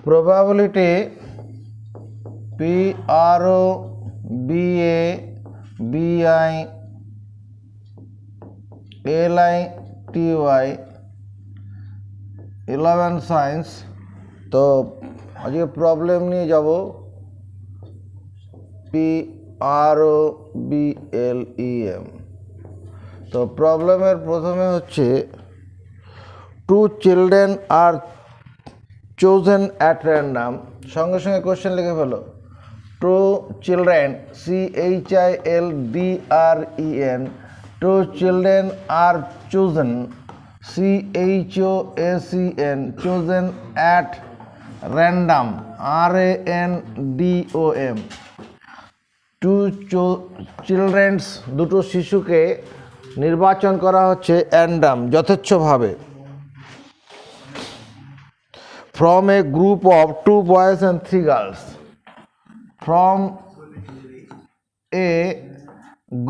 probability PROBABILITY 11 science. তো আজকে problem নিয়ে যাব PROBLEM। তো প্রবলেমের প্রথমে হচ্ছে টু চিলড্রেন আর chosen at random। সঙ্গে সঙ্গে কোশ্চেন লিখে ফেলো। Two children CHILDREN, two children আর chosen CHOACN, chosen at random RANDOM। Two childrens, দুটো শিশুকে নির্বাচন করা হচ্ছে অ্যান্ডাম, যথেচ্ছভাবে, from a group of 2 boys and 3 girls, from a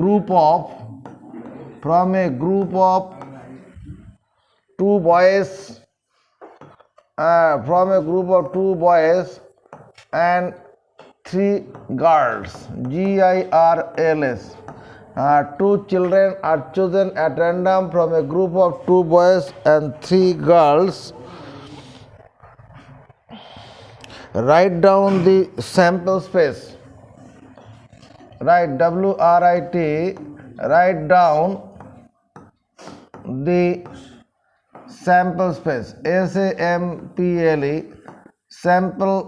group of 2 boys, and 3 girls, GIRLS. Two children are chosen at random from a group of 2 boys and 3 girls. Write down the sample space. Write WRIT, write down the sample space, SAMPLE, sample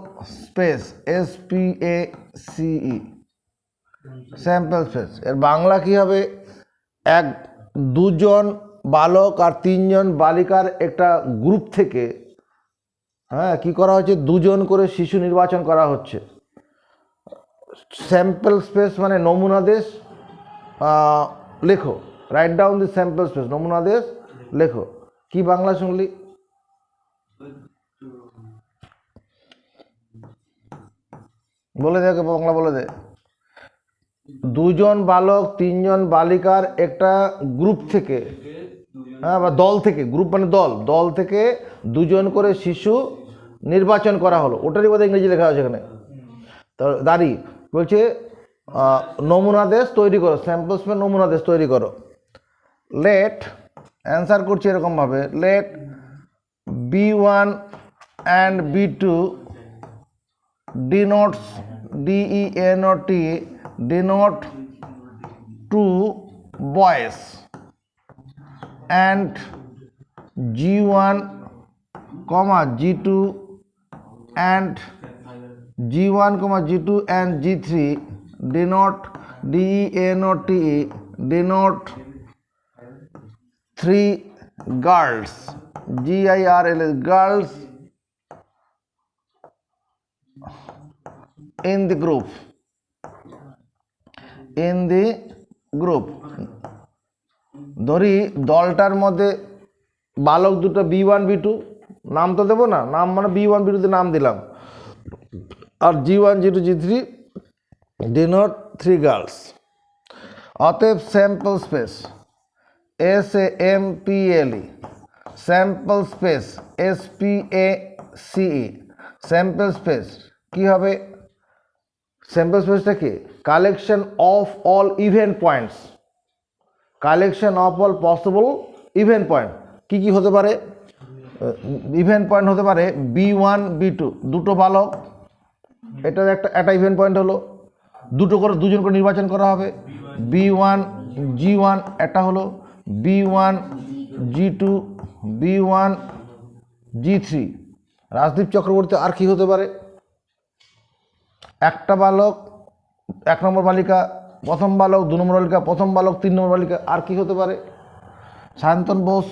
space, SPACE, sample space। এর বাংলা কি হবে? দুজন বালক আর 3 জন বালিকার একটা group থেকে কি করা হচ্ছে, 2 জন করে শিশু নির্বাচন করা হচ্ছে। স্যাম্পল স্পেস মানে নমুনা দেশ, লেখো। Right down the sample space, নমুনা দেশ লেখো। কি বাংলা শুনলি? বলে দে, বাংলা বলে দে। 2 জন বালক 3 জন বালিকার একটা গ্রুপ থেকে, বা দল থেকে, গ্রুপ মানে দল থেকে 2 জন করে শিশু নির্বাচন করা হলো। ওটারই বোধহয় ইংরেজি লেখা আছে এখানে। তো দাঁড়ি বলছে নমুনা দেশ তৈরি করো, স্যাম্পল স্পেস নমুনা দেশ তৈরি করো। লেট, অ্যান্সার করছি এরকমভাবে, late B1 and B2 denotes DENOT denote 2 boys, and G1, G2 and G1, G2 and G3 denote DENOT denote 3 girls, GIRLS, girls in the group, ধরি দলটার মধ্যে বালক দুটো B1 B2, নাম তো দেবো না, নাম মানে B1 B2 তে নাম দিলাম, আর G1 G2 G3 denote 3 girls। অতএব sample space, SAMPLE, sample space SPACE, sample space কি হবে? স্যাম্পল স্পেসটা কি? Collection of all event points, collection of all possible event point. কি কি হতে পারে? ইভেন্ট পয়েন্ট হতে পারে B1 B2, দুটো বালক, এটা একটা ইভেন্ট পয়েন্ট হলো। 2 জন করে নির্বাচন করা হবে। B1 G1 একটা হলো, B1 G2, B1 G3। Rajdeep Chakraborty আর কি হতে পারে? একটা বালক 1 নম্বর বালিকা, প্রথম বালক 2 নম্বর বালিকা, প্রথম বালক 3 নম্বর বালিকা। আর কি হতে পারে? Sayantan Bose,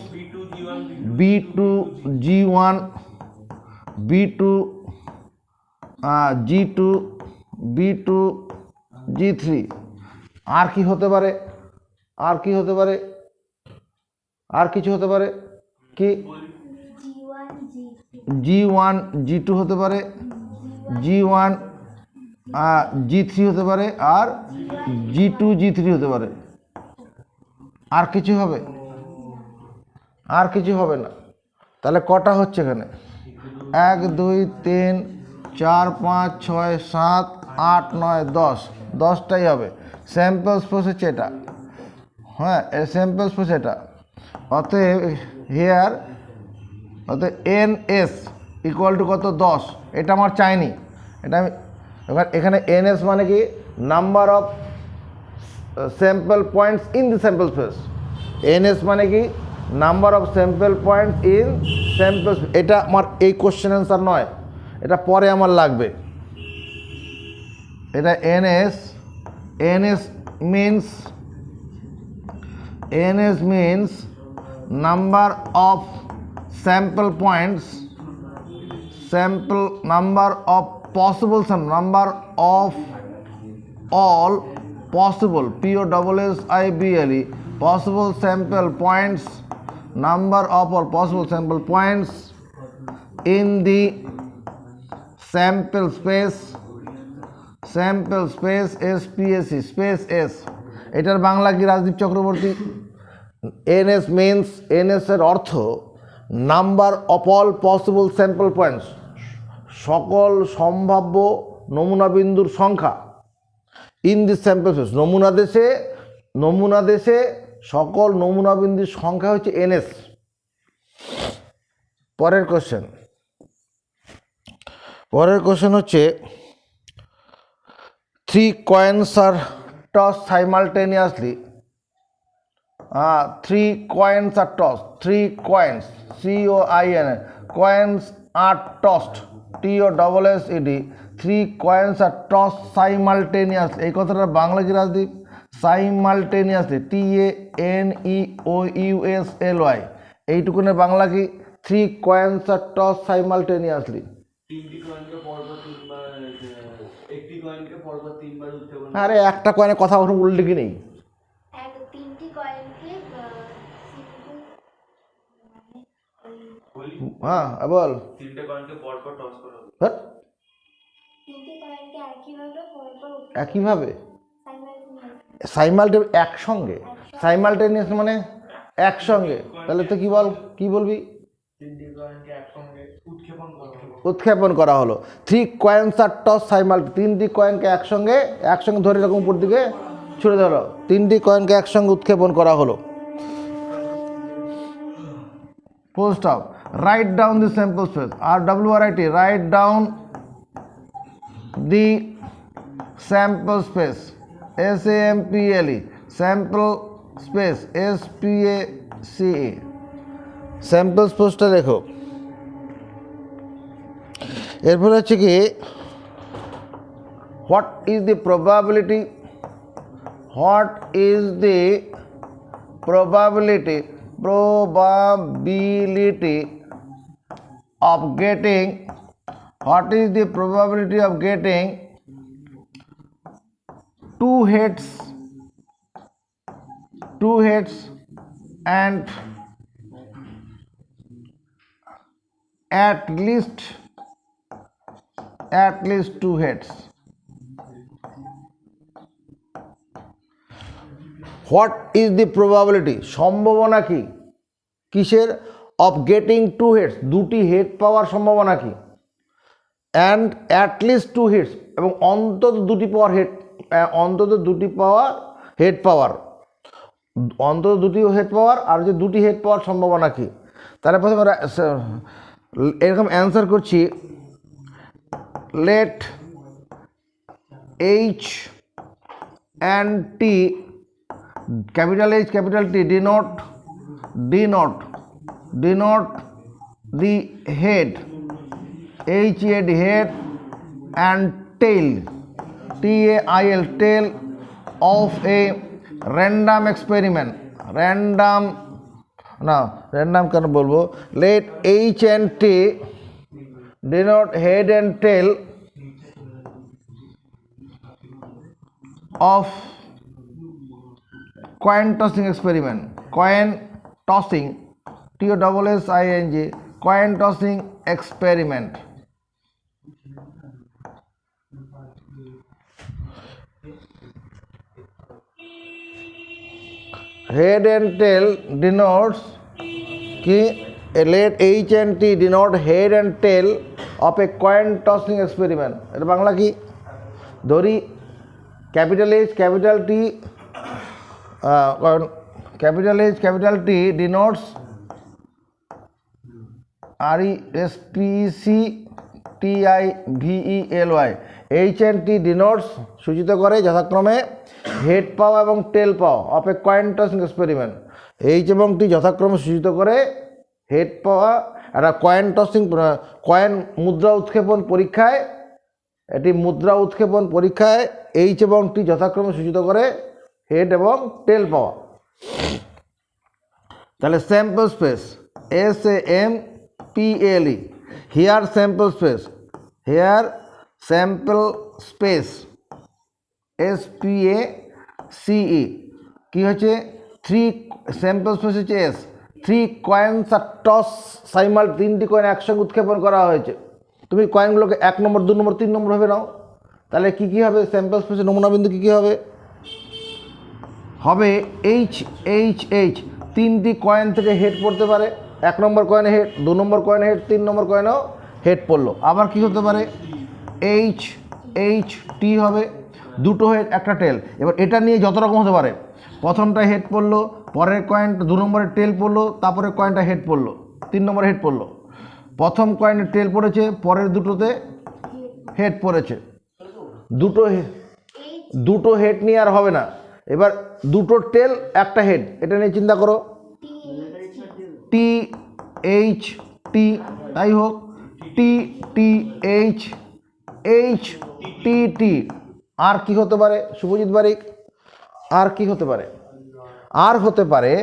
B2 G1, B2 G2, B2 G3। আর কি হতে পারে? আর কি হতে পারে? আর কিছু হতে পারে কি? G1 G2 হতে পারে, G1 G3 হতে পারে, আর G2 G3 হতে পারে। আর কিছু হবে? আর কিছু হবে না। তাহলে কটা হচ্ছে এখানে? 1 2 3 4 5 6 7 8 9 10 10টাই হবে স্যাম্পল স্পেস হচ্ছে এটা হ্যাঁ এর স্যাম্পল স্পেস এটা অতএব হিয়ার অতএব এন এস ইকুয়াল টু কত 10 এটা আমার চাইনি এটা আমি এখানে এন এস মানে কি number of sample points in the sample space N S মানে কি number of sample points in sample space এটা আমার এই কোশ্চেন অ্যান্সার নয় এটা পরে আমার লাগবে এটা NS means number of sample points number of possible number of all possible POSSIBLE possible sample points number of all possible sample points in the sample space SPSC space S এটার বাংলা কি Rajdeep Chakraborty NS এর অর্থ number of all possible sample points সকল সম্ভাব্য নমুনা বিন্দুর সংখ্যা in the sample space নমুনা দেশে সকল নমুনা বিন্দুর সংখ্যা হচ্ছে এনএস পরের কোশ্চেন হচ্ছে 3 coins are tossed simultaneously 3 coins are tossed 3 coins coins are tossed TOSSED 3 coins are tossed simultaneously এই কথাটা বাংলা কি রাজদীপ simultaneously TANEOUSLY এইটুকুনের বাংলা কি 3 coins are tossed simultaneously আরে একটা কয়েনের কথা ওরকম উল্টে কি নেই হ্যাঁ বল একইভাবে একসঙ্গে সাইমালটেনিয়াস মানে একসঙ্গে তাহলে তো কি বলবি উৎক্ষেপণ করা হলো 3 coins are tossed simultaneously 3টি কয়েনকে একসঙ্গে ধরে এরকম উপর দিকে ছুড়ে ধরো 3টি কয়েনকে একসঙ্গে উৎক্ষেপণ করা হলো full stop write down the sample space RWRIT write down the sample space SAMPLE sample space SPACE sample spaceটা লেখো এরপর হচ্ছে কি what is the probability of getting 2 heads and at least 2 heads what is the probability সম্ভাবনা কি কিসের of getting 2 heads দুটি head পাওয়ার সম্ভাবনা কি and at least 2 heads এবং অন্তত দুটি পাওয়ার হেড পাওয়ার আর যে দুটি হেড পাওয়ার সম্ভাবনা কি তাহলে প্রথমে এরকম অ্যান্সার করছি let H and T capital H capital T denote the head HEAD head and tail TAIL tail of a random experiment random কেন বলবো let H and T denote head and tail of coin tossing experiment coin tossing TOSSING coin tossing experiment head and tail denotes কি let H and T denote head and tail of a coin tossing experiment. এটা বাংলা কি? ধরি capital H capital T capital H capital T denotes RESPECTIVELY. H and T denotes সূচিত করে যথাক্রমে head পাওয়া এবং tail পাওয়া of A coin tossing experiment. H এবং T যথাক্রমে সূচিত করে হেড পাওয়া একটা কয়েন টসিং কয়েন মুদ্রা উৎক্ষেপণ পরীক্ষায়, এটি মুদ্রা উৎক্ষেপণ পরীক্ষায় H এবং T যথাক্রমে সূচিত করে হেড এবং টেল পাওয়া। তাহলে sample space SAMPLE, here sample space, here sample space SPACE কি হচ্ছে 3 স্যাম্পল স্পেস হচ্ছে S, 3 কয়েন্স আর টস সাইমাল, 3টি কয়েন একসঙ্গে উৎক্ষেপণ করা হয়েছে। তুমি কয়েনগুলোকে 1 নম্বর 2 নম্বর 3 নম্বর হবে নাও, তাহলে কী কী হবে স্যাম্পল স্পেসের নমুনা বিন্দু কী কী হবে? হবে H H H, 3টি কয়েন থেকে হেড পড়তে পারে, 1 নম্বর কয়েনে হেড, 2 নম্বর কয়েনে হেড, 3 নম্বর কয়েনেও হেড পড়লো। আবার কি হতে পারে H H T হবে, 2টো হেড একটা টেল। এবার এটা নিয়ে যত রকম হতে পারে, প্রথমটা হেড পড়লো, পরের কয়েনটা 2 নম্বরের টেল পড়লো, তারপরে কয়েনটা হেড পড়লো, 3 নম্বরে হেড পড়লো। প্রথম কয়েনের টেল পড়েছে, পরের দুটোতে হেড পড়েছে। দুটো হেড নিয়ে আর হবে না, এবার 2টো টেল একটা হেড, এটা নিয়ে চিন্তা করো TH T, তাই হোক TTH HTT। আর কি হতে পারে শুভজিৎ বারিক? আর কি হতে পারে? আর হতে পারে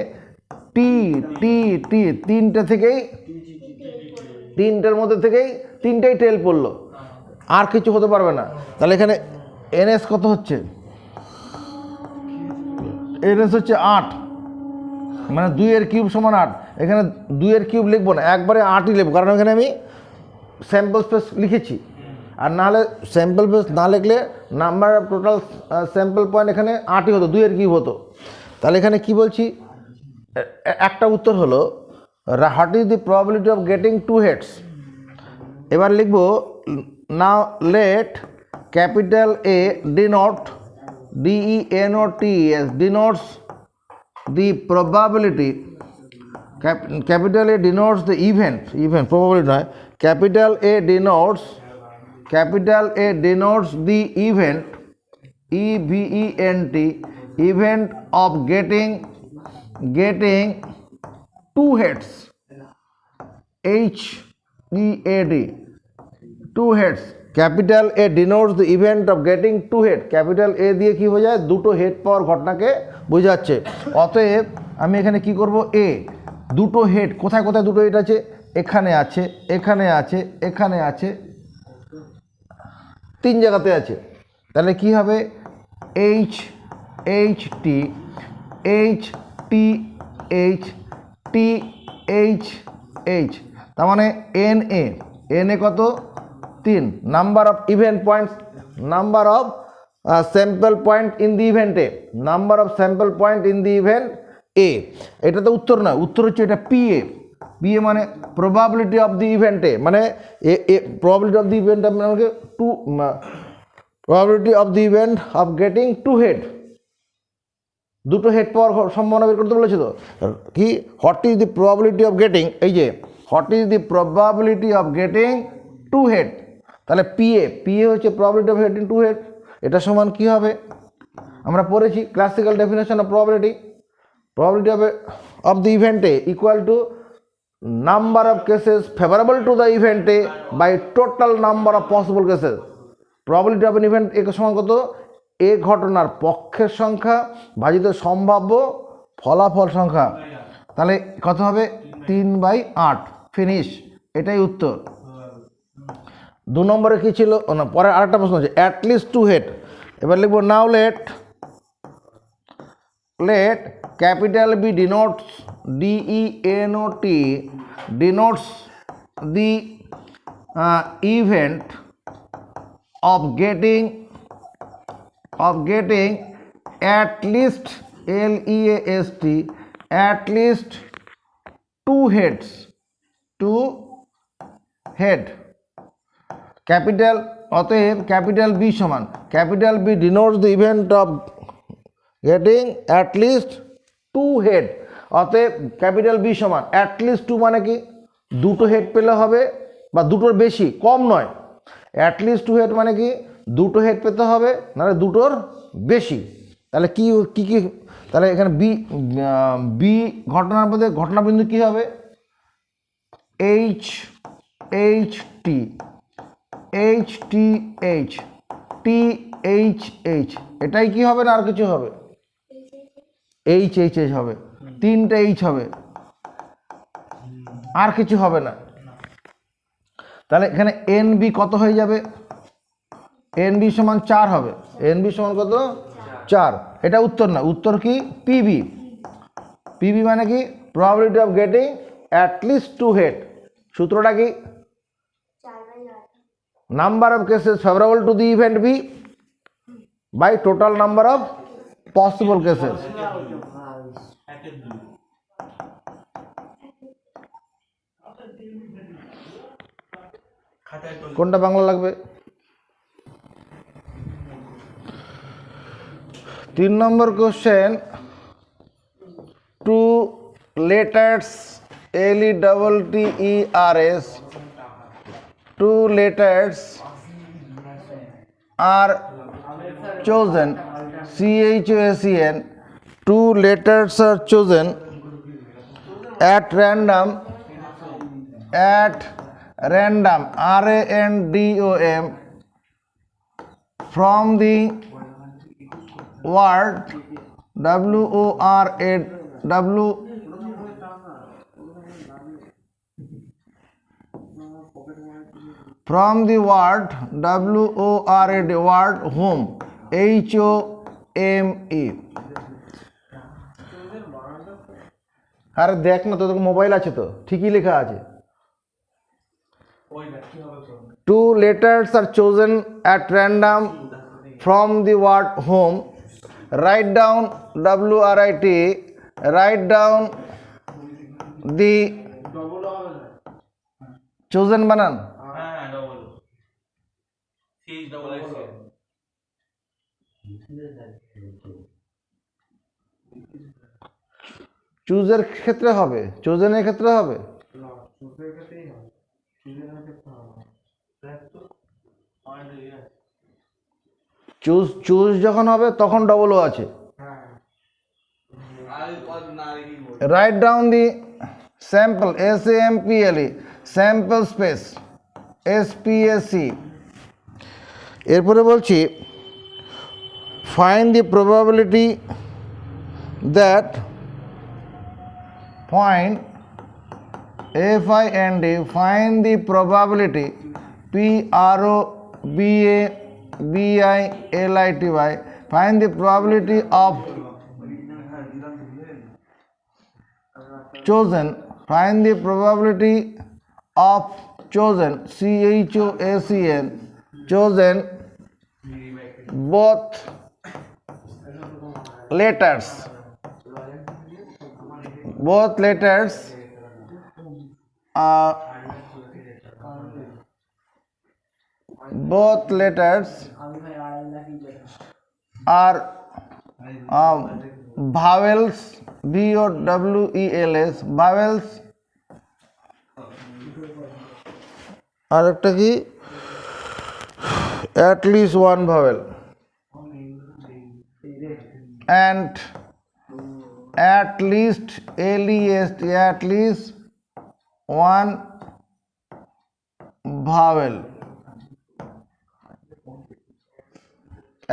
TTT, 3টে থেকেই, 3টের মধ্যে থেকেই 3টেই টেল পড়লো, আর কিছু হতে পারবে না। তাহলে এখানে NS কত হচ্ছে? NS হচ্ছে 8, মানে 2 এর কিউব সমান 8। এখানে 2 এর কিউব লিখবো না, একবারে 8ই লিখবো, কারণ এখানে আমি স্যাম্পল স্পেস লিখেছি। আর নাহলে স্যাম্পল স্পেস না লিখলে number of total sample point এখানে 8ই হতো, 2 এর কিউব হতো। তাহলে এখানে কি বলছি, একটা উত্তর হলো what is the probability of getting 2 heads. এবার লিখবো now let capital A denote DENOTS denotes the probability, capital A denotes the event probability নয়, capital A denotes the event EVENT, event of getting 2 heads HEAD, 2 heads। Capital A denotes the event of getting 2 head, capital A দিয়ে কি বোঝায়? 2টো head পাওয়ার ঘটনাকে বোঝাচ্ছে। অতএব আমি এখানে কি করব, A 2টো হেড, কোথায় কোথায় 2টো হেড আছে? এখানে আছে, এখানে আছে, এখানে আছে, 3 জায়গাতে আছে। তাহলে কি হবে H H T H T H T H H, তার মানে NA কত? 3। Number of event points, number of sample point in the event A, number of sample point in the event A. এটা তো উত্তর না, উত্তর হচ্ছে এটা PA মানে probability of the event A, মানে প্রবাবিলিটি অফ দি ইভেন্ট আমাকে 2 probability of the event of getting 2 head, 2টো হেড পাওয়ার সম্ভাবনা বের করতে বলেছে। তো কি what is the probability of getting, এই যে what is the probability of getting 2 head, তাহলে PA হচ্ছে প্রবাবিলিটি অফ গেটিং 2 হেড। এটা সমান কি হবে? আমরা পড়েছি classical definition of probability of the event A equal to number of cases favourable to the event A by total number of possible cases. Probability of an event A সমান কত? এ ঘটনার পক্ষের সংখ্যা ভাজিত সম্ভাব্য ফলাফল সংখ্যা। তাহলে কত হবে? 3/8। ফিনিশ, এটাই উত্তর। 2 নম্বরে কী ছিল না, পরে আরেকটা প্রশ্ন আছে অ্যাটলিস্ট 2 হেড। এবার লিখবো now let capital B denotes DENOT denotes the event of getting at least LEAST at least 2 heads two head capital, অতএব ক্যাপিটাল বি সমান, capital B denotes the event of getting at least two head. অতএব capital B সমান at least two মানে কি দুটো head পেলে হবে বা দুটোর বেশি, কম নয়। অ্যাট লিস্ট টু হেড মানে কি দুটো হেড পেতে হবে, নাহলে দুটোর বেশি। তাহলে কি কি কি তাহলে এখানে বি বি ঘটনার মধ্যে ঘটনাবিন্দু কি হবে? H H T H T H T H H, এটাই কি হবে না আর কিছু হবে? এইচ এইচ এইচ হবে, তিনটে এইচ হবে, আর কিছু হবে না। তাহলে এখানে এন বি কত হয়ে যাবে? এন বি সমান 4 হবে। এন বি সমান কত? 4। এটা উত্তর না, উত্তর কি? পিবি। পিবি মানে কি probability of getting at least two head. সূত্রটা কি? Number of cases favourable to the event B by total number of possible cases. কোনটা বাংলা লাগবে? 3 নম্বর question, two letters LETTERS, two letters are chosen, CHOSEN, two letters are chosen at random, RANDOM, from the word from the word word home, HOME। আরে দেখ না, তোদের mobile আছে তো, ঠিকই লেখা আছে। Two letters are chosen at random from the word home. Write down WRIT, write down the chosen বানান। চুজের ক্ষেত্রে হবে, চোজেনের ক্ষেত্রে হবে। চুজ চুজ যখন হবে তখন ডবল ও আছে। Right down the sample, SAMPLE, sample space, SPAC। এরপরে বলছি find the probability that find find the probability, PROBABILITY, find the probability of chosen, find the probability of chosen, CHOACN, chosen both letters are vowels, VOWELS, vowels। আর একটা কি? at least one vowel, and at least LEST, at least one vowel।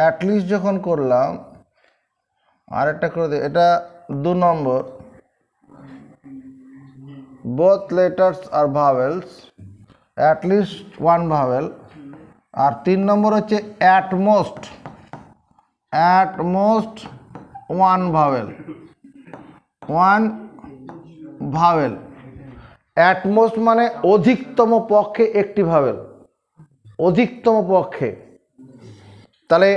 at least যখন করলাম, আরেকটা করে দে, এটা 2 নম্বর, both letters are vowels, at least one vowel। আর 3 নম্বর হচ্ছে at most one vowel, at most মানে অধিকতম পক্ষে একটি ভাওয়েল, অধিকতম পক্ষে। তাহলে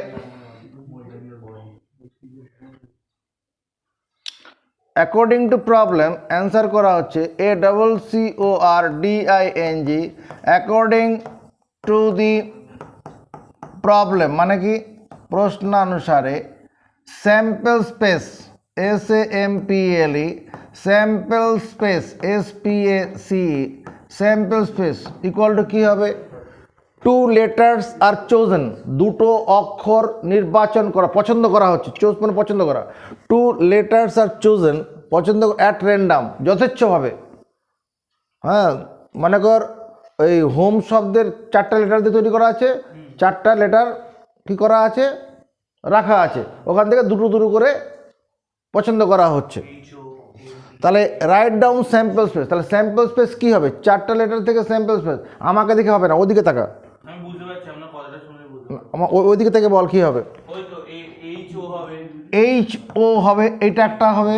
অ্যাকর্ডিং টু প্রবলেম অ্যান্সার করা হচ্ছে ACCORDING according to the problem মানে কি প্রশ্নানুসারে sample space SAMPLE sample space SPACE sample space equal to কী হবে 2 letters আর chosen দুটো অক্ষর নির্বাচন করা পছন্দ করা হচ্ছে চুজ মানে পছন্দ করা 2 letters আর chosen পছন্দ অ্যাট র্যান্ডাম যথেচ্ছভাবে হ্যাঁ মনে কর এই হোম শব্দের 4টা লেটার দিয়ে তৈরি করা আছে 4টা লেটার কি করা আছে রাখা আছে ওখান থেকে দুটো দুটো করে পছন্দ করা হচ্ছে তাহলে রাইট ডাউন স্যাম্পল স্পেস তাহলে স্যাম্পল স্পেস কি হবে 4টা লেটার থেকে স্যাম্পল স্পেস আমাকে দেখে হবে না ওদিকে তাকা আমি বুঝতে পারছি আপনার কথাটা শুনে বুঝতে আমার ওইদিকে থেকে বল কি হবে ওই তো HO হবে HO হবে এটা একটা হবে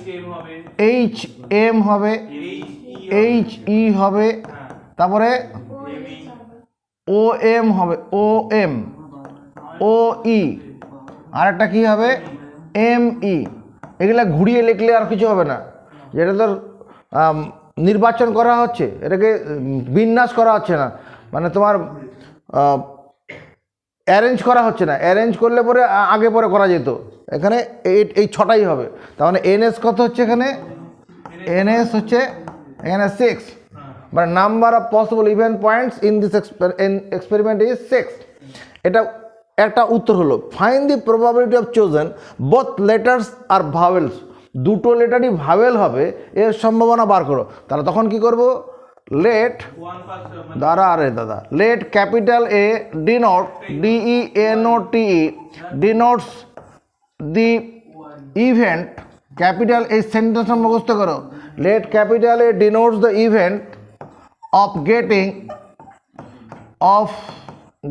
HM হবে HM হবে HE হবে তারপরে OM হবে OM OE আর একটা কী হবে ME এগুলা ঘুরিয়ে লিখলে আর কিছু হবে না যেটা তোর নির্বাচন করা হচ্ছে এটাকে বিন্যাস করা হচ্ছে না মানে তোমার অ্যারেঞ্জ করা হচ্ছে না অ্যারেঞ্জ করলে পরে আগে পরে করা যেত এখানে এই 6টাই হবে তার মানে NS কত হচ্ছে এখানে NS হচ্ছে এখানে 6 মানে number of possible event points in this experiment is 6 এটা একটা উত্তর হলো find the probability of chosen both letters are vowels দুটো লেটারই ভাওয়েল হবে এর সম্ভাবনা বার করো তাহলে তখন কি করব লেট দাদা let capital A denote DENOTE denotes the event capital এই সেন্টেন্সটা মুখস্থ করো let capital A denotes the event of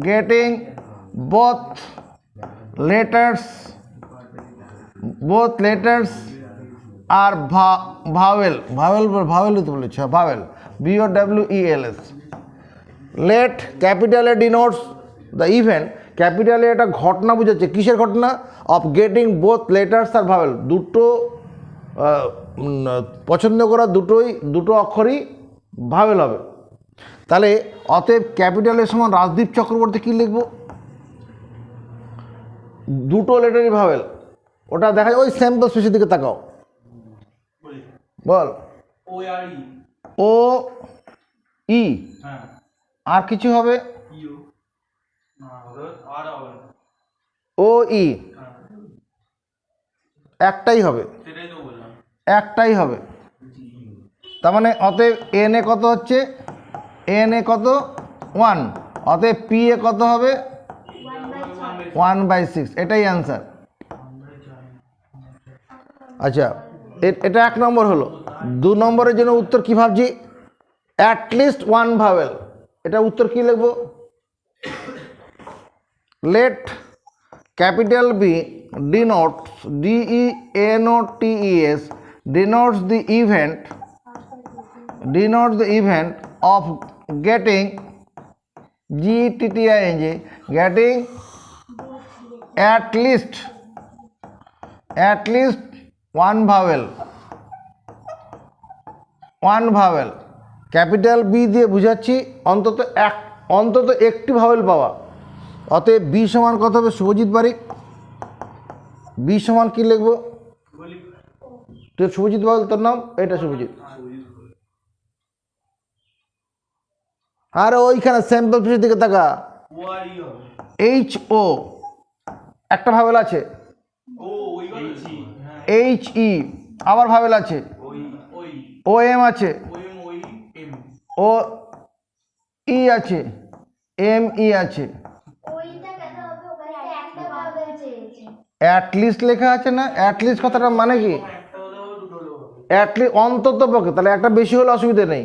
getting both letters are vowel তো বলেছে vowel VOWELS let capital A denotes the event capital A একটা ঘটনা বোঝাচ্ছে কিসের ঘটনা of getting both letters are vowel দুটো পছন্দ করা দুটো অক্ষরই ভাওয়েল হবে তাহলে অতএব ক্যাপিটালের সমান রাজদীপ চক্রবর্তী কী লিখব দুটো লেটারই ভাওয়েল ওটা দেখা যায় ওই স্যাম্পল স্পেসের দিকে তাকাও বল OE আর কিছু হবে OE একটাই হবে তার মানে অতএব NA কত হচ্ছে NA কত 1 অতএব PA কত হবে 1/6 এটাই অ্যান্সার আচ্ছা এটা 1 নম্বর হলো 2 নম্বরের জন্য উত্তর কি ভাবছি অ্যাটলিস্ট 1 ভাওয়েল এটা উত্তর কি লিখব let capital B denotes DENOTES denotes the event of getting GETTING getting at least 1 vowel capital B দিয়ে বুঝাচ্ছি অন্তত একটি ভাওয়েল পাওয়া অতএব B সমান কত হবে শুভজিৎ বারিক B সমান কি লিখব তুই শুভজিৎ বল তোর নাম এটা শুভজিৎ আর ওইখানে স্যাম্পল পিসের দিকে তাকা HO একটা ভাওয়েল আছে HE আবার ভাওয়েল আছে OM আছে OE আছে ME আছে অ্যাটলিস্ট লেখা আছে না অ্যাটলিস্ট কথাটা মানে কি অ্যাটলিস্ট অন্তত পক্ষে তাহলে একটা বেশি হলে অসুবিধা নেই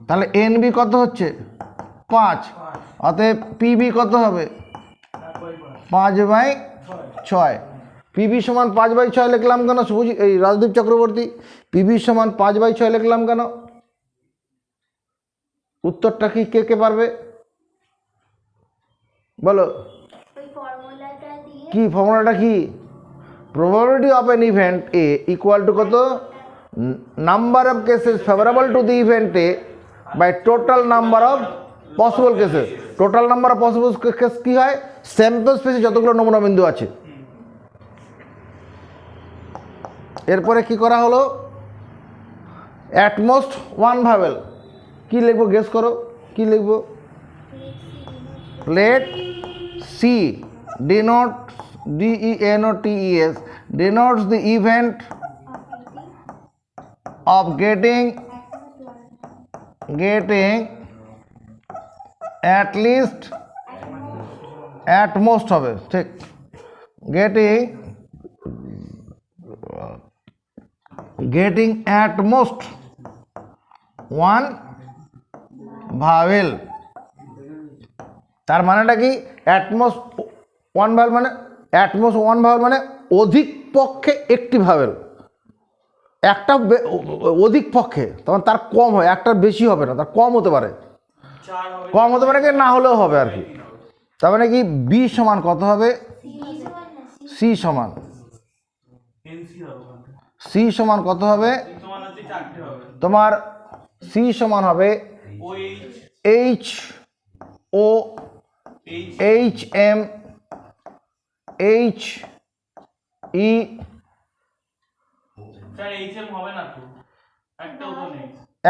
তাহলে NB কত হচ্ছে 5 অতএব PB কত হবে 5/6 PB সমান 5/6 লিখলাম কেন শুভজিৎ এই রাজদীপ চক্রবর্তী PB সমান 5/6 লিখলাম কেন উত্তরটা কি কে পারবে বলো ওই ফর্মুলাটা দিয়ে কি ফর্মুলাটা কি? Probability of an event A equal to কত? Number of cases favourable to the event A by total number of possible cases. Total number of possible case কী হয়? স্যাম্পল স্পেসে যতগুলো নমুনা বিন্দু আছে। এরপরে কি করা হলো? At most one ভাবেল। কি লিখবো গেস করো, কি লিখবো? let C denote DENOTES denotes the event of getting at least at most হবে ঠিক getting at most one vowel। তার মানেটা কি? অ্যাটমোস্ট ওয়ান ভাওয়েল মানে অ্যাটমোস্ট ওয়ান ভাওয়েল মানে অধিক পক্ষে একটি ভাওয়েল। একটা অধিক পক্ষে, তখন তার কম হয়, একটার বেশি হবে না, তার কম হতে পারে, কম হতে পারে কি না হলেও হবে আর কি। তার মানে কি বি সমান কত হবে? সি সমান কত হবে? তোমার সি সমান হবে H O H M H E.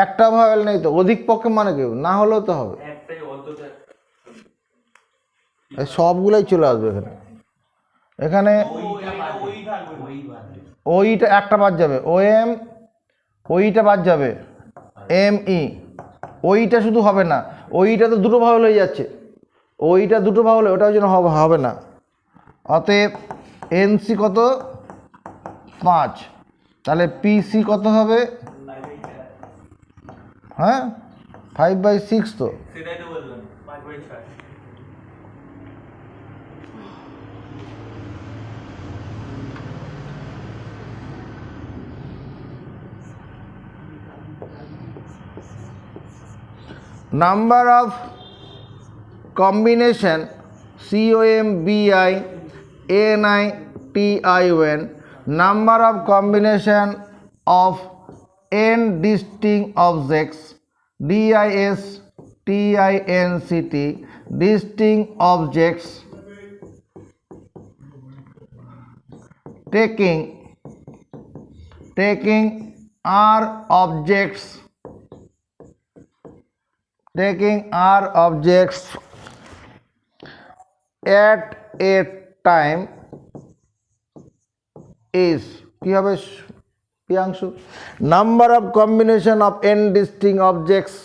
একটা ভাওয়েল নেই তো, অধিক পক্ষে মানে কেউ না হলেও তো হবে, সবগুলাই চলে আসবে এখানে। এখানে ওইটা একটা বাদ যাবে, ও এম, ওইটা বাদ যাবে, এম ই। ওইটা শুধু হবে না, ওইটা তো দুটো ভাওয়েল হয়ে যাচ্ছে, ওইটা দুটো ভাওয়েল, ওটাও যেন হবে না। অতএব এনসি কত? 5। তাহলে পিসি কত হবে? হ্যাঁ 5/6 তো। Number of combination COMBINITION number of combination of n distinct objects DISTINCT distinct objects taking are objects at a time is কি হবে Priyanshu? Number of combination of n distinct objects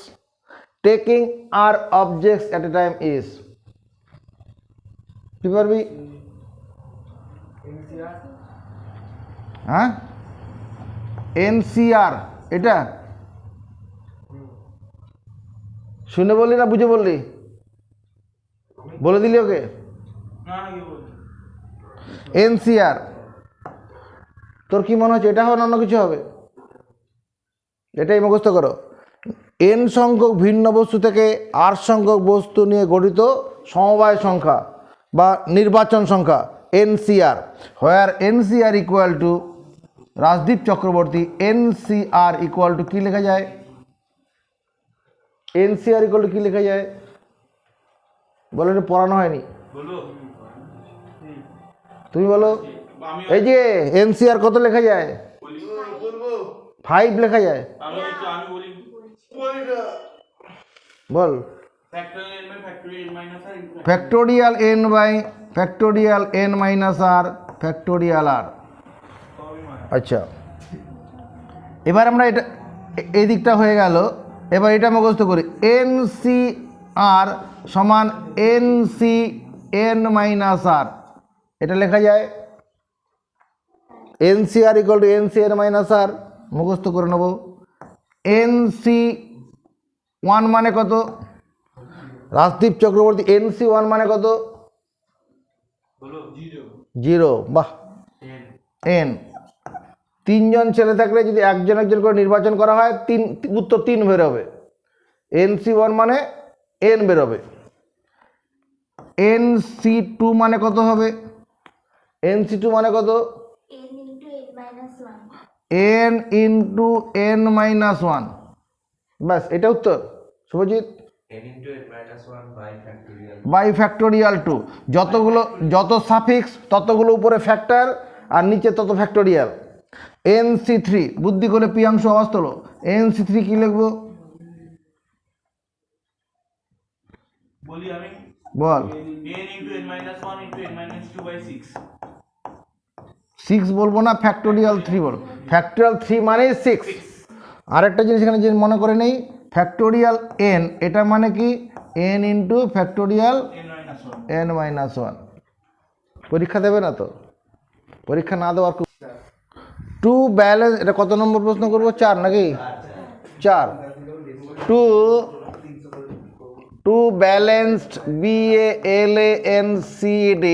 taking are objects at a time is কি পারবি? হ্যাঁ NCR। এটা শুনে বললি না বুঝে বললি? বলে দিলি ওকে? এনসিআর। তোর কি মনে হচ্ছে এটা হবে না অন্য কিছু হবে? এটাই মুখস্থ করো। এন সংখ্যক ভিন্ন বস্তু থেকে আর সংখ্যক বস্তু নিয়ে গঠিত সমবায় সংখ্যা বা নির্বাচন সংখ্যা NCR. Where NCR equal to Rajdeep Chakraborty NCR equal to কী লেখা যায়? এনসিআর ইকুয়াল টু কী লেখা যায় বলো? এটা পড়ানো হয়নি, তুমি বলো। এই যে এনসিআর কত লেখা যায়? 5 লেখা যায়। বল। Factorial n by factorial n minus R factorial R. আচ্ছা এবার আমরা এটা এই দিকটা হয়ে গেল। এবার এটা মুখস্থ করি। NCR সমান NCN মাইনাস আর। এটা লেখা যায় NCR equal to NCN minus R. মুখস্থ করে নেব। NC1 মানে কত? রাজদীপ চক্রবর্তী NC1 মানে কত? 0। বাহ। n 3জন ছেলে থাকলে যদি একজন করে নির্বাচন করা হয় উত্তর 3 বেরোবে। NC1 মানে n বেরোবে। NC2 মানে কত হবে? NC2 মানে কত? n into n minus one. ব্যাস এটা উত্তর Shubhajit. n into n minus 1 by factorial by factorial 2, যতগুলো যত সাফিক্স ততগুলো উপরে ফ্যাক্টর আর নিচে তত ফ্যাক্টোরিয়াল। NC3 বুদ্ধি করে পিয়াংশ আওয়াজ তোলো। NC3 কি লিখবো বলি আমি, বল। n into n minus 1 into n minus 2 by 6। 6 বলবো না, ফ্যাক্টোরিয়াল 3 বলবো। ফ্যাক্টোরিয়াল 3 মানে 6। আরেকটা জিনিস এখানে যে মনে করে নেই, ফ্যাক্টোরিয়াল n এটা মানে কি n into factorial n minus 1। পরীক্ষা দেবে না তো? পরীক্ষা না দেওয়ার টু ব্যালেন্স, এটা কত নম্বর প্রশ্ন করবো? 4 নাকি 4। Two balanced BALANCED,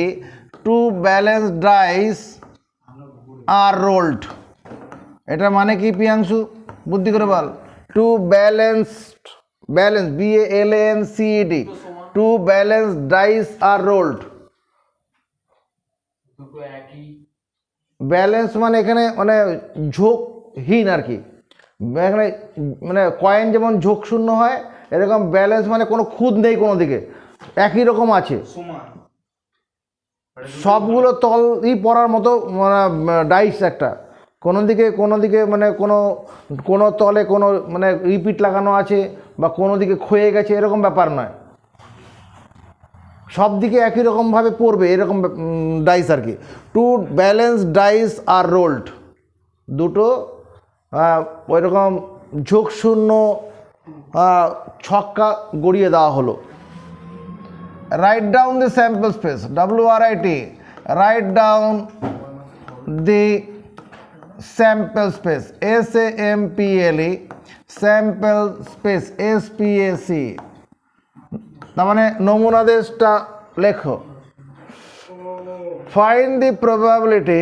two balance dice are rolled. এটা মানে কি পিয়াংশু বুদ্ধি করে বল। Two balance BALANCED, two balance dice are rolled. দুটো একই ব্যালেন্স মানে এখানে মানে ঝোঁকহীন আর কি। এখানে মানে কয়েন যেমন ঝোঁক শূন্য হয়, এরকম ব্যালেন্স মানে কোনো খুঁত নেই কোনো দিকে, একই রকম আছে সমান। সবগুলো তলই পড়ার মতো মানে ডাইস একটা। কোনো দিকে মানে কোনো তলে কোনো মানে রিপিট লাগানো আছে বা কোনো দিকে ক্ষয়ে গেছে এরকম ব্যাপার নয়, সব দিকে একই রকমভাবে পড়বে এরকম ডাইস আর কি। Two balance dice are rolled, দুটো ওই রকম ঝোঁকশূন্য ছক্কা গড়িয়ে দেওয়া হলো। Write down the sample space, WRIT, write down the sample space, SAMPLE, sample space SPAC। তার মানে নমুনা দেশটা লেখো। ফাইন্ড দি প্রবাবিলিটি,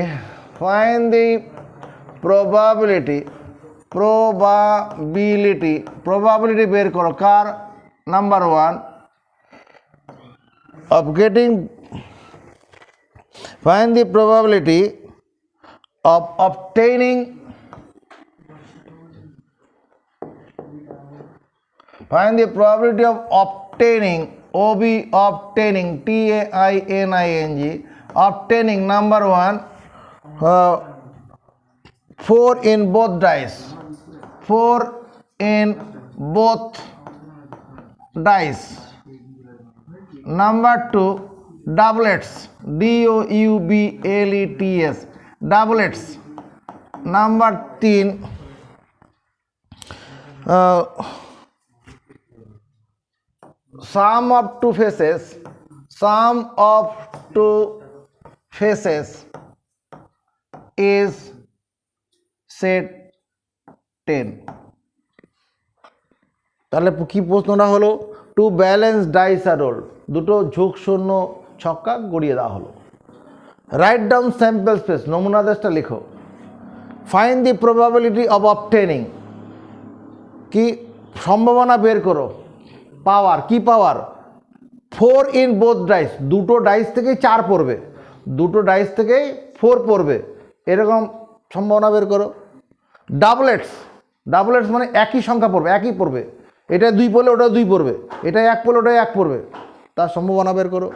প্রবাবিলিটি বের করো কার? Number 1 of getting, find the probability of obtaining, find the probability of obtaining, obtaining, TAINING, obtaining number 1 4 in both dice, 4 in both dice. Number 2 doublets, DOUBLETS, doublets. Number 3 sum of two faces is set 10। তাহলে কি প্রশ্নটা হলো? Two balance dice are roll, দুটো ঝোঁক শূন্য ছক্কা গড়িয়ে দেওয়া হলো। রাইট ডাউন স্যাম্পল স্পেস, নমুনা দেশটা লেখো। Find the probability of obtaining, কি সম্ভাবনা বের করো। পাওয়ার, কি পাওয়ার? 4 in both ডাইস, দুটো ডাইস থেকেই 4 পড়বে, দুটো ডাইস থেকেই 4 পড়বে, এরকম সম্ভাবনা বের করো। ডাবলেটস মানে একই সংখ্যা পড়বে, একই পড়বে, এটা 2 পড়লে ওটা 2 পড়বে, এটা 1 পড়লে ওটা 1 পড়বে, তার সম্ভাবনা বের করো।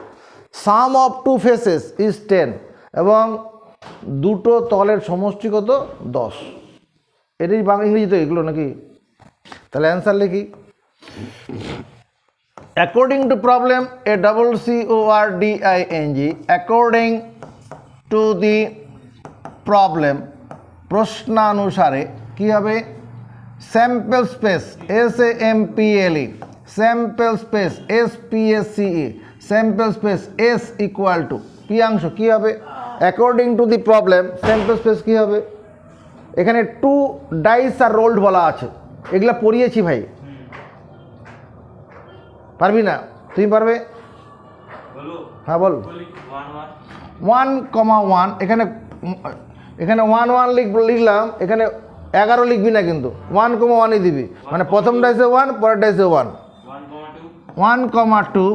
সাম অফ টু ফেসেস ইজ 10, এবং দুটো তলের সমষ্টি কত? 10। এটাই বাংলা ইংরেজিতে এগুলো নাকি? তাহলে অ্যান্সার লিখি। According to problem, ACCORDING, according to the problem, প্রশ্নানুসারে কী হবে? Sample space SAMPLE, sample space SPACE, sample space S equal to Piyansh কী হবে? According to the problem sample space কী হবে? এখানে 2 ডাইস আর রোল্ড বলা আছে, এগুলা পড়িয়েছি ভাই। পারবি না? তুমি পারবে? হ্যাঁ বল। 1,1, এখানে 1 লিখলাম, এখানে 11 লিখবি না কিন্তু, 1,1ই দিবি, মানে প্রথম ডাইসে 1, পরের ডাইসে 1, 1,2,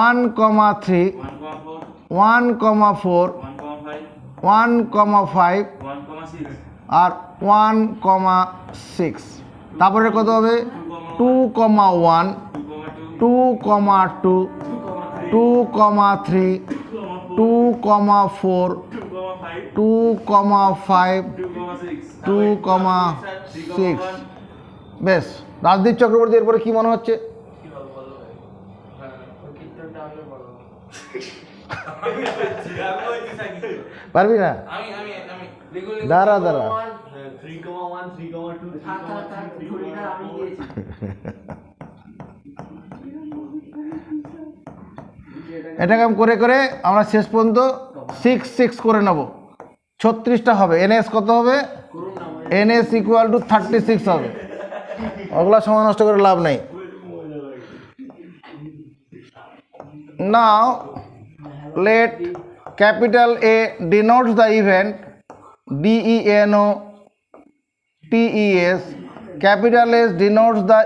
1,3, 1,4, 1,4 1,5 1,5 1,6 আর 1,6 তারপরে কত হবে 2,1 2,2 2,2 2,3 2,4 2,5 2,6 বেশ রাজদীপ চক্রবর্তী এরপরে কি মনে হচ্ছে পারবি না দাঁড়া দাঁড়া এটাকে আমি করে করে আমরা শেষ পর্যন্ত 6 করে নেব 36টা হবে এনএস কত হবে এনএস ইকুয়াল টু 36 হবে ওগুলা সময় নষ্ট করে লাভ নেই নাও let capital A denotes the event DENOTES capital S denotes the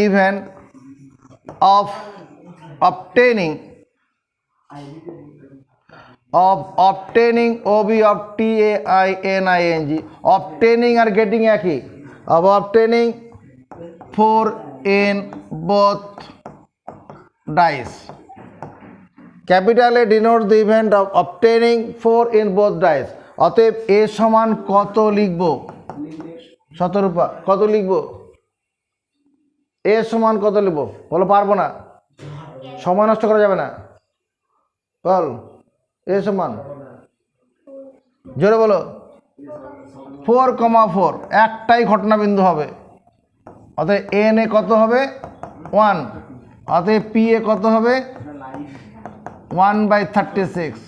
event of obtaining OB of TAINING obtaining R getting একই of obtaining 4 in both dice capital A denotes the event of obtaining 4 in both dice অতএব A সমান কত লিখব শতরূপা কত লিখব A সমান কত লিখব বলো পারবো না সময় নষ্ট করা যাবে না বল A সমান জোরে বলো 4,4 একটাই ঘটনাবিন্দু হবে অতএব n এ কত হবে 1 অতএব p এ কত হবে 1/36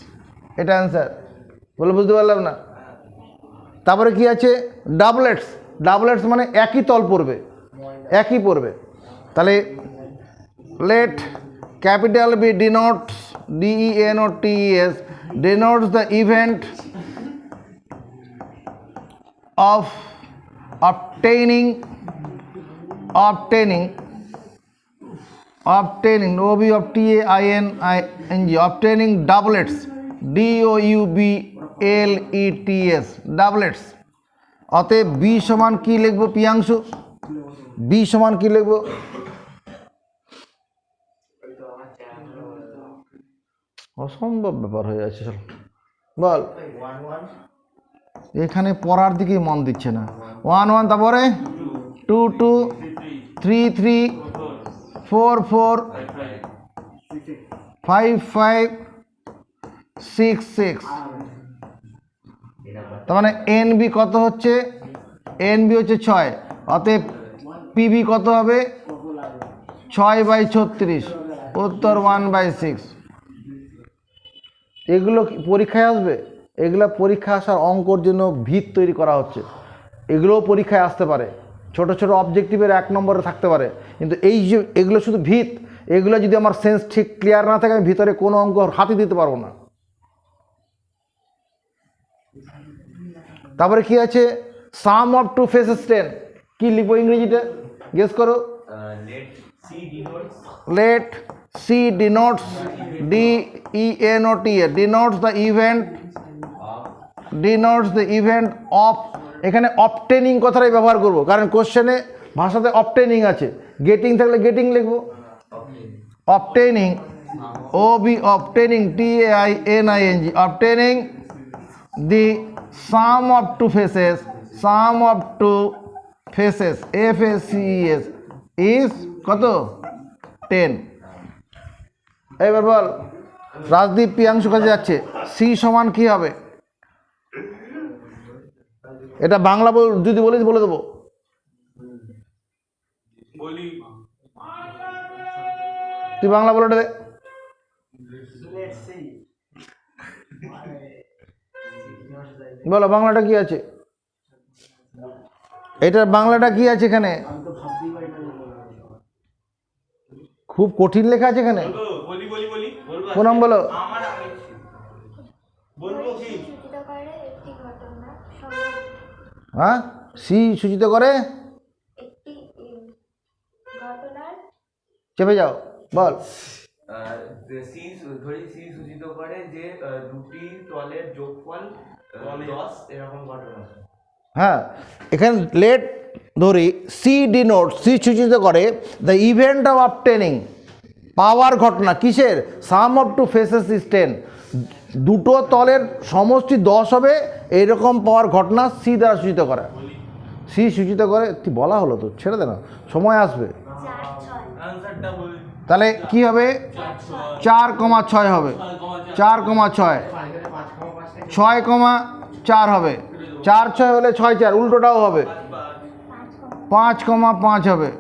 এটা অ্যান্সার বলে বুঝতে পারলাম না তারপরে কি আছে ডাবলেটস মানে একই তল পড়বে একই পড়বে তাহলে let capital B denotes DENOTES denotes the event of obtaining OB of TAINING obtaining doublets DOUBLETS doublets অতএব B সমান কি লিখবো পিয়াংশু B সমান কি লিখবো অসম্ভব ব্যাপার হয়ে যাচ্ছে চল বল এখানে পড়ার দিকেই মন দিচ্ছে না 1 তারপরে 2 2 3 3 4 4 5 5 6 6 তার মানে NB কত হচ্ছে NB হচ্ছে 6 অতএব PB কত হবে 6/36 উত্তর 1/6 এগুলো পরীক্ষায় আসবে এগুলো পরীক্ষা আসার অঙ্কর জন্য ভিত তৈরি করা হচ্ছে এগুলোও পরীক্ষায় আসতে পারে ছোট ছোট অবজেক্টিভের 1 নম্বরে থাকতে পারে কিন্তু এই যে এগুলো শুধু ভিত এগুলো যদি আমার সেন্স ঠিক ক্লিয়ার না থাকে আমি ভিতরে কোনো অঙ্ক হাতে দিতে পারবো না তারপরে কি আছে সাম অফ টু ফেসেস 10 কি লিখবো ইংরেজিতে গেস করো let C denotes DENOTES denotes the event of এখানে obtaining কথাটাই ব্যবহার করব কারণ কোশ্চেনে ভাষাতে obtaining আছে গেটিং থাকলে গেটিং লিখবো obtaining OB obtaining TAINING obtaining the sum of two faces FACES is কত 10 এবার বল রাজদীপ পিয়াংশু কাছে যাচ্ছে সি সমান কি হবে এটা বাংলা যদি বলিস বলে দেবো বলি তুই বাংলা বলে দে বলো বাংলাটা কি আছে এটার বাংলাটা কি আছে এখানে খুব কঠিন লেখা আছে এখানে বলি বলি বলি বলবো কোন নাম বলো আমার আগে বলবো কি হ্যাঁ সি সূচিত করে চেপে যাও বল সি ধরি সি সূচিত করে যে দুটি তলের যোগফল 10 এরকম ঘটনা। হ্যাঁ, এখানে লেট ধরি সি ডিনোট, সি সূচিত করে দ্য ইভেন্ট অফ অবটেনিং পাওয়ার ঘটনা কিসের, সাম অফ টু ফেসেস ইজ 10, দুটো তলের সমষ্টি 10 হবে এইরকম পাওয়ার ঘটনা সি দ্বারা সূচিত করে। সি সূচিত করে, কি বলা হলো তো, ছেড়ে দে না, সময় আসবে। आंसरটা বলি। তাহলে কি হবে, 4,6 হবে, 4,6, 6,4 হবে, 4,6 হলে 6,4, উল্টোটাও হবে, 5,5 হবে।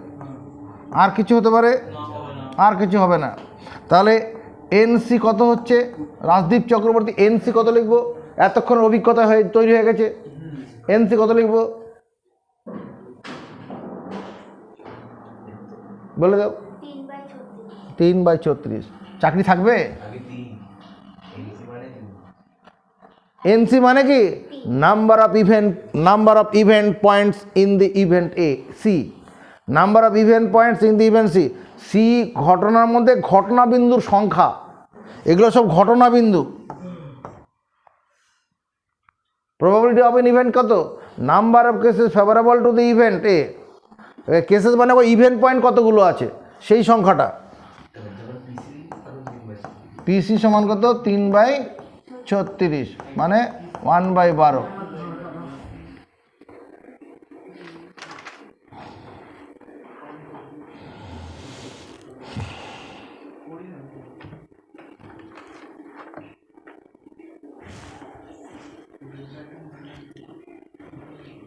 আর কিছু হতে পারে, আর কিছু হবে না। তাহলে এনসি কত হচ্ছে, রাজদীপ চক্রবর্তী এনসি কত লিখবো, এতক্ষণ অভিজ্ঞতা হয়ে তৈরি হয়ে গেছে, এনসি কত লিখবো বলে দাও। 3/36। চাকরি থাকবে। আগে 3 এনসি মানে 3। এনসি মানে কি, number of event points in the event A. C number of event points in the event C. C ঘটনার মধ্যে ঘটনা বিন্দুর সংখ্যা, এগুলো সব ঘটনা বিন্দু। প্রবাবিলিটি অফ এন ইভেন্ট কত, number of cases favourable to the event A. Cases মানে ওই ইভেন্ট পয়েন্ট কতগুলো আছে সেই সংখ্যাটা। পিসি সমান কত, 3/36 মানে 1/12।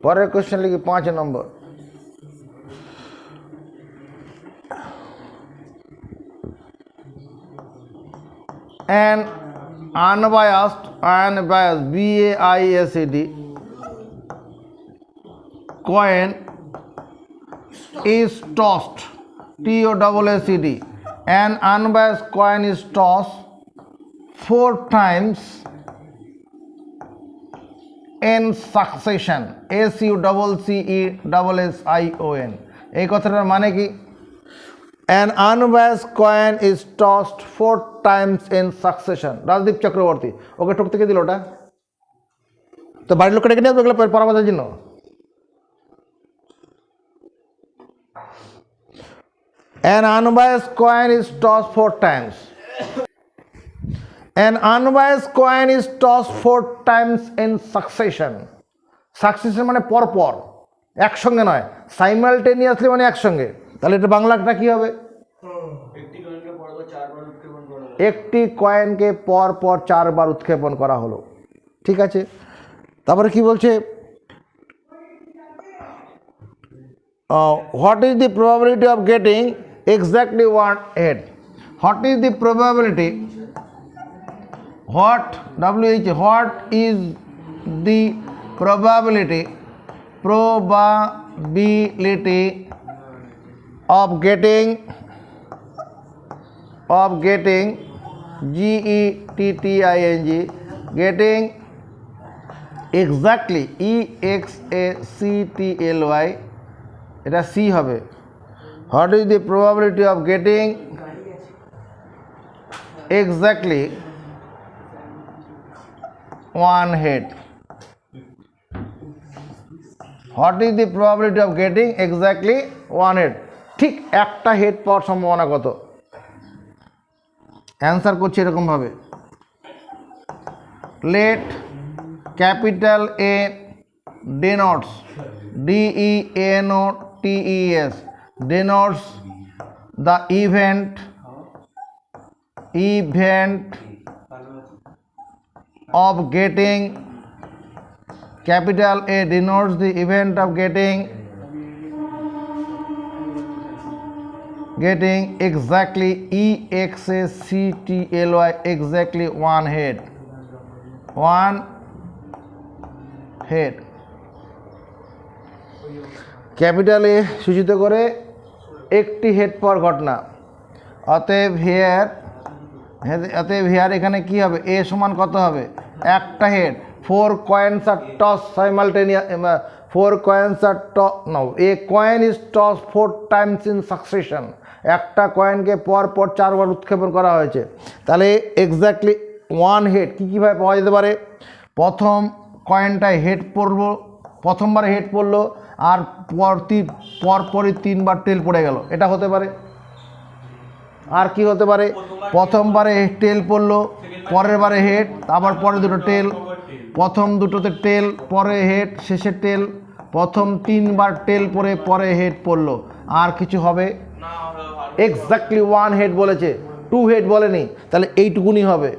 পরের কোশ্চেন লিখি 5 নম্বর। An unbiased BAISED coin is tossed, TOSSED. An unbiased coin is tossed 4 times in succession, SUCCESSION। এই কথাটার মানে কি, an unbiased coin is tossed 4 times in succession। Rajdeep Chakraborty ওকে ঠক থেকে দিল, ওটা তো বাড়ির লোককে ডেকে নিয়ে আসবে এগুলো পরামর্শের জন্য। an unbiased coin is tossed 4 times, an unbiased coin is tossed 4 times in succession। Succession মানে পরপর, একসঙ্গে নয়, সাইমালটেনিয়াসলি মানে একসঙ্গে। তাহলে এটা বাংলাটা কি হবে, একটি কয়েনকে পর পর 4 বার উৎক্ষেপণ করা হলো। ঠিক আছে, তারপরে কি বলছে, what is the probability of getting exactly 1 head. What is the probability, what is the probability of getting getting exactly EXACTLY, এটা সি হবে। what is the probability of getting exactly 1 head? What is the probability of getting exactly 1 head? ঠিক একটা head পাওয়ার সম্ভাবনা কত? Answer করছি এরকম ভাবে, let capital A denotes DENOTES denotes the event of getting, capital A denotes the event of getting exactly EXACTLY exactly 1 head, 1 head। Capital A সূচিত করে একটি হেড পাওয়ার ঘটনা। অতএব হেয়ার এখানে কি হবে, এ সমান কত হবে, একটা head. 4 coins are tossed simultaneously, 4 coins are tossed, no, a coin is tossed 4 times in succession। একটা কয়েনকে পর পর 4 বার উৎক্ষেপণ করা হয়েছে। তাহলে এক্স্যাক্টলি 1 হেড কীভাবে পাওয়া যেতে পারে? প্রথম কয়েনটায় হেড পড়ল, প্রথমবারে হেড পড়লো আর পরপরই 3 বার টেল পড়ে গেল, এটা হতে পারে। আর কি হতে পারে? প্রথমবারে টেল পড়লো, পরের বারে হেড, আবার পরে দুটো টেল, প্রথম দুটোতে টেল, পরে হেড, শেষে টেল, প্রথম 3 বার টেল পরে পরে হেড পড়লো। আর কিছু হবে? এক্স্যাক্টলি 1 হেড বলেছে, 2 হেড বলেনি, তাহলে এইটুকুনি হবে।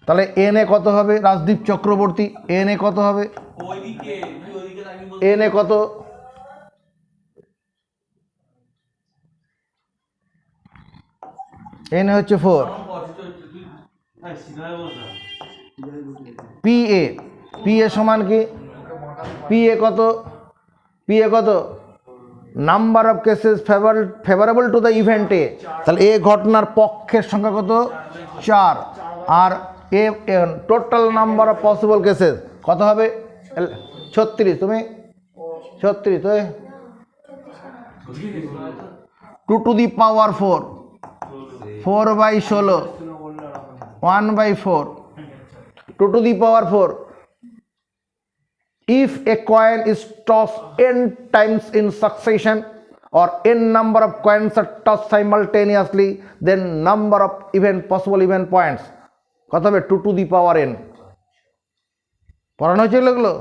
তাহলে এন এ কত হবে? রাজদীপ চক্রবর্তী, এন এ কত হবে? ওইদিকে তুই ওইদিকে তাকিয়ে বল। এন এ কত? এন এ হচ্ছে 4। আমার কষ্ট হচ্ছে, তুই হ্যাঁ সিধাই বল না। পি এ, পি এ সমান কি? পি এ কত? পি এ কত? Number of cases favourable to the event A. তাহলে এ ঘটনার পক্ষের সংখ্যা কত? 4। আর A total number of possible cases কত হবে? 36। তুমি 36 তো 2 to the power 4, 4/16, 1/4, 2 to the power 4. If a coin is tossed n times in succession or n number of coins are tossed simultaneously, then number of possible event points কত হবে? 2 to the power n। পড়ানো হয়েছিল এগুলো?